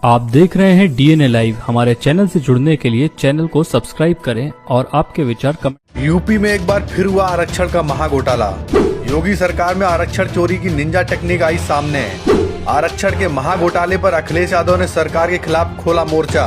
आप देख रहे हैं डीएनए लाइव। हमारे चैनल से जुड़ने के लिए चैनल को सब्सक्राइब करें और आपके विचार कमेंट। यूपी में एक बार फिर हुआ आरक्षण का महाघोटाला। योगी सरकार में आरक्षण चोरी की निंजा टेक्निक आई सामने। आरक्षण के महाघोटाले पर अखिलेश यादव ने सरकार के खिलाफ खोला मोर्चा।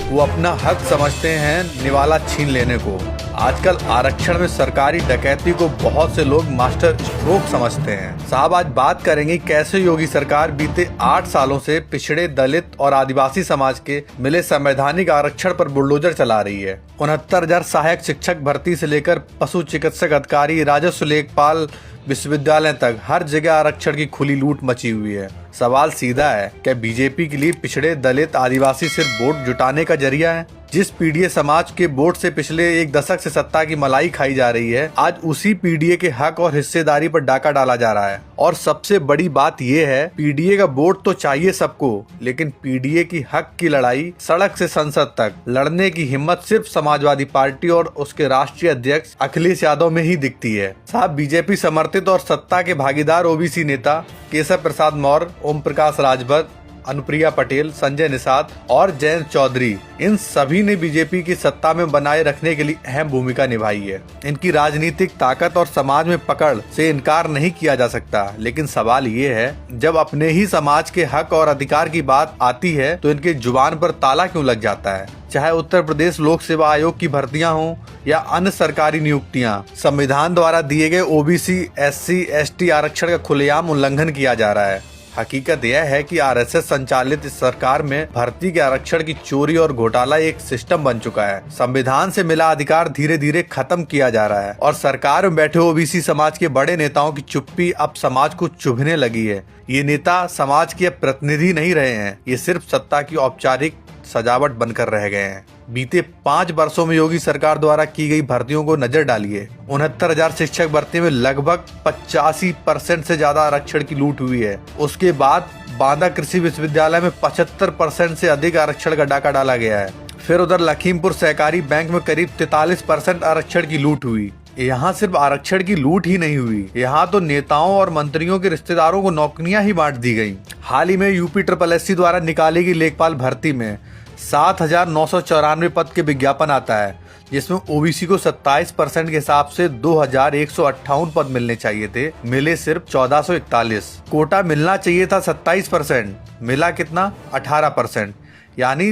वो अपना हक समझते हैं निवाला छीन लेने को। आजकल आरक्षण में सरकारी डकैती को बहुत से लोग मास्टर स्ट्रोक समझते हैं। साहब, आज बात करेंगे कैसे योगी सरकार बीते 8 सालों से पिछड़े, दलित और आदिवासी समाज के मिले संवैधानिक आरक्षण पर बुलडोजर चला रही है। 69,000 सहायक शिक्षक भर्ती से लेकर पशु चिकित्सक अधिकारी, राजस्व लेखपाल, विश्वविद्यालय तक हर जगह आरक्षण की खुली लूट मची हुई है। सवाल सीधा है, क्या बीजेपी के लिए पिछड़े, दलित, आदिवासी सिर्फ वोट जुटाने का जरिया है? जिस पीडीए समाज के वोट से पिछले 1 दशक से सत्ता की मलाई खाई जा रही है, आज उसी पीडीए के हक और हिस्सेदारी पर डाका डाला जा रहा है। और सबसे बड़ी बात यह है, पीडीए का वोट तो चाहिए सबको, लेकिन पीडीए की हक की लड़ाई सड़क से संसद तक लड़ने की हिम्मत सिर्फ समाजवादी पार्टी और उसके राष्ट्रीय अध्यक्ष अखिलेश यादव में ही दिखती है। साहब, बीजेपी समर्थित और सत्ता के भागीदार ओबीसी नेता केशव प्रसाद मौर्य, ओम प्रकाश राजभर, अनुप्रिया पटेल, संजय निषाद और जयंत चौधरी, इन सभी ने बीजेपी की सत्ता में बनाए रखने के लिए अहम भूमिका निभाई है। इनकी राजनीतिक ताकत और समाज में पकड़ से इनकार नहीं किया जा सकता। लेकिन सवाल ये है, जब अपने ही समाज के हक और अधिकार की बात आती है तो इनके जुबान पर ताला क्यों लग जाता है? चाहे उत्तर प्रदेश लोक सेवा आयोग की भर्तियां हों या अन्य सरकारी नियुक्तियां, संविधान द्वारा दिए गए ओबीसी, एससी, एसटी आरक्षण का खुलेआम उल्लंघन किया जा रहा है। हकीकत यह है कि आरएसएस संचालित इस सरकार में भर्ती के आरक्षण की चोरी और घोटाला एक सिस्टम बन चुका है। संविधान से मिला अधिकार धीरे धीरे खत्म किया जा रहा है और सरकार में बैठे ओबीसी समाज के बड़े नेताओं की चुप्पी अब समाज को चुभने लगी है। ये नेता समाज के प्रतिनिधि नहीं रहे हैं, ये सिर्फ सत्ता की औपचारिक सजावट बनकर रह गए हैं। बीते 5 वर्षों में योगी सरकार द्वारा की गई भर्तियों को नजर डालिए। 69,000 शिक्षक भर्ती में लगभग 85% से ज्यादा आरक्षण की लूट हुई है। उसके बाद बांदा कृषि विश्वविद्यालय में 75% से अधिक आरक्षण का डाका डाला गया है। फिर उधर लखीमपुर सहकारी बैंक में करीब 43% आरक्षण की लूट हुई। यहाँ सिर्फ आरक्षण की लूट ही नहीं हुई, यहाँ तो नेताओं और मंत्रियों के रिश्तेदारों को नौकरियां ही बांट दी गयी। हाल ही में यूपी SSSC द्वारा निकाली गई लेखपाल भर्ती में 7,994 पद के विज्ञापन आता है, जिसमें ओबीसी को 27% के हिसाब से 2,158 पद मिलने चाहिए थे, मिले सिर्फ 1,441। कोटा मिलना चाहिए था 27%, मिला कितना? 18%, यानी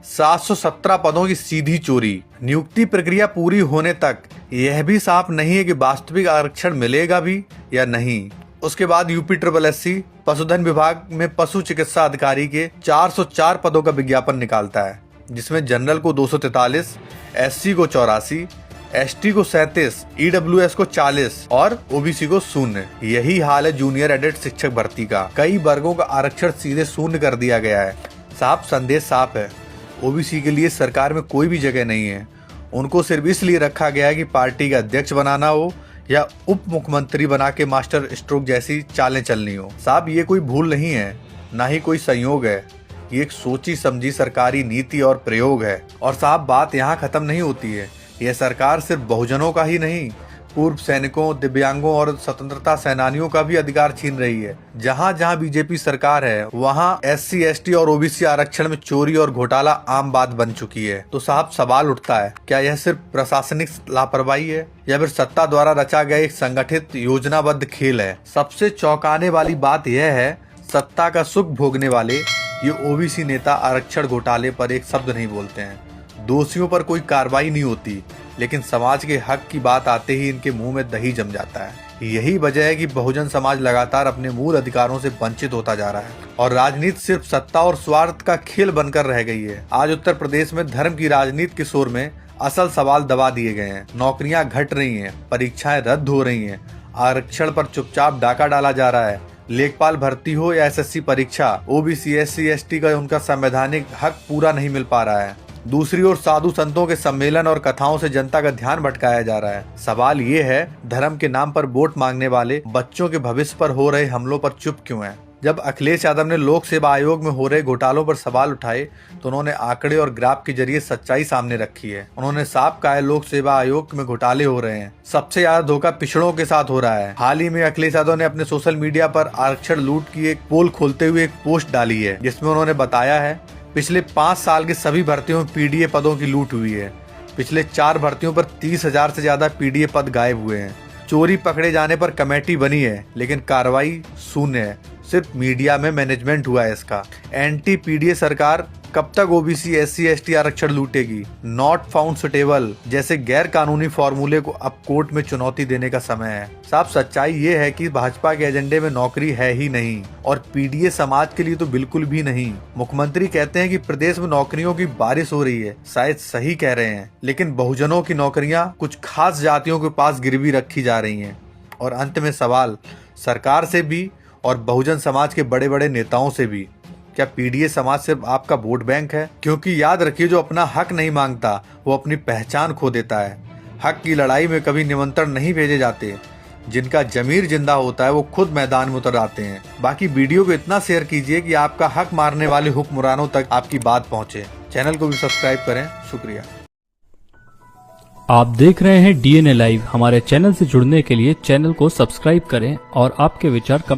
717 पदों की सीधी चोरी। नियुक्ति प्रक्रिया पूरी होने तक यह भी साफ नहीं है कि वास्तविक आरक्षण मिलेगा भी या नहीं। उसके बाद यूपी SSSC पशुधन विभाग में पशु चिकित्सा अधिकारी के 404 पदों का विज्ञापन निकालता है, जिसमें जनरल को 243, एससी को 84, एसटी को 37, ईडब्ल्यूएस को 40 और ओबीसी को 0। यही हाल है जूनियर एडेड शिक्षक भर्ती का। कई वर्गों का आरक्षण सीधे शून्य कर दिया गया है। साफ संदेश साफ है, ओबीसी के लिए सरकार में कोई भी जगह नहीं है। उनको सिर्फ इसलिए रखा गया है कि पार्टी का अध्यक्ष बनाना हो या उप मुख्यमंत्री बना के मास्टर स्ट्रोक जैसी चालें चलनी हो। साहब, ये कोई भूल नहीं है, ना ही कोई संयोग है, ये एक सोची समझी सरकारी नीति और प्रयोग है। और साहब, बात यहाँ खत्म नहीं होती है। यह सरकार सिर्फ बहुजनों का ही नहीं, पूर्व सैनिकों, दिव्यांगों और स्वतंत्रता सेनानियों का भी अधिकार छीन रही है। जहाँ जहाँ बीजेपी सरकार है, वहाँ एससी, एसटी और ओबीसी आरक्षण में चोरी और घोटाला आम बात बन चुकी है। तो साहब, सवाल उठता है, क्या यह सिर्फ प्रशासनिक लापरवाही है या फिर सत्ता द्वारा रचा गया एक संगठित योजनाबद्ध खेल है? सबसे चौंकाने वाली बात यह है, सत्ता का सुख भोगने वाले ये ओबीसी नेता आरक्षण घोटाले पर एक शब्द नहीं बोलते हैं। दोषियों पर कोई कार्रवाई नहीं होती, लेकिन समाज के हक की बात आते ही इनके मुंह में दही जम जाता है। यही वजह है कि बहुजन समाज लगातार अपने मूल अधिकारों से वंचित होता जा रहा है और राजनीति सिर्फ सत्ता और स्वार्थ का खेल बनकर रह गई है। आज उत्तर प्रदेश में धर्म की राजनीति के शोर में असल सवाल दबा दिए गए हैं। नौकरियां घट रही हैं, परीक्षाएं रद्द हो रही हैं, आरक्षण पर चुपचाप डाका डाला जा रहा है। लेखपाल भर्ती हो या एसएससी परीक्षा, ओबीसी, एससी, एसटी का उनका संवैधानिक हक पूरा नहीं मिल पा रहा है। दूसरी ओर साधु संतों के सम्मेलन और कथाओं से जनता का ध्यान भटकाया जा रहा है। सवाल ये है, धर्म के नाम पर वोट मांगने वाले बच्चों के भविष्य पर हो रहे हमलों पर चुप क्यों हैं? जब अखिलेश यादव ने लोक सेवा आयोग में हो रहे घोटालों पर सवाल उठाए तो उन्होंने आंकड़े और ग्राफ के जरिए सच्चाई सामने रखी है। उन्होंने साफ कहा है, लोक सेवा आयोग में घोटाले हो रहे हैं। सबसे ज्यादा धोखा पिछड़ों के साथ हो रहा है। हाल ही में अखिलेश यादव ने अपने सोशल मीडिया पर आरक्षण लूट की एक पोल खोलते हुए एक पोस्ट डाली है, जिसमें उन्होंने बताया है पिछले 5 साल के सभी भर्तियों में पीडीए पदों की लूट हुई है। पिछले 4 भर्तियों पर 30,000 से ज्यादा पीडीए पद गायब हुए हैं। चोरी पकड़े जाने पर कमेटी बनी है, लेकिन कार्रवाई शून्य है। सिर्फ मीडिया में मैनेजमेंट हुआ है इसका। एंटी पीडीए सरकार कब तक ओबीसी एससी एसटी आरक्षण लूटेगी? नॉट फाउंड सुटेबल जैसे गैर कानूनी फॉर्मूले को अब कोर्ट में चुनौती देने का समय है। साफ सच्चाई ये है कि भाजपा के एजेंडे में नौकरी है ही नहीं, और पीडीए समाज के लिए तो बिल्कुल भी नहीं। मुख्यमंत्री कहते हैं कि प्रदेश में नौकरियों की बारिश हो रही है। शायद सही कह रहे हैं, लेकिन बहुजनों की नौकरियां कुछ खास जातियों के पास गिरवी रखी जा रही हैं। और अंत में सवाल सरकार से भी और बहुजन समाज के बड़े बड़े नेताओं से भी, क्या पीडीए समाज सिर्फ आपका वोट बैंक है? क्योंकि याद रखिए, जो अपना हक नहीं मांगता वो अपनी पहचान खो देता है। हक की लड़ाई में कभी निमंत्रण नहीं भेजे जाते। जिनका जमीर जिंदा होता है वो खुद मैदान में उतर आते हैं। बाकी वीडियो को इतना शेयर कीजिए कि आपका हक मारने वाले हुक्मरानों तक आपकी बात पहुंचे। चैनल को भी सब्सक्राइब करें। शुक्रिया। आप देख रहे हैं डीएनए लाइव। हमारे चैनल से जुड़ने के लिए चैनल को सब्सक्राइब करें और आपके विचार कमेंट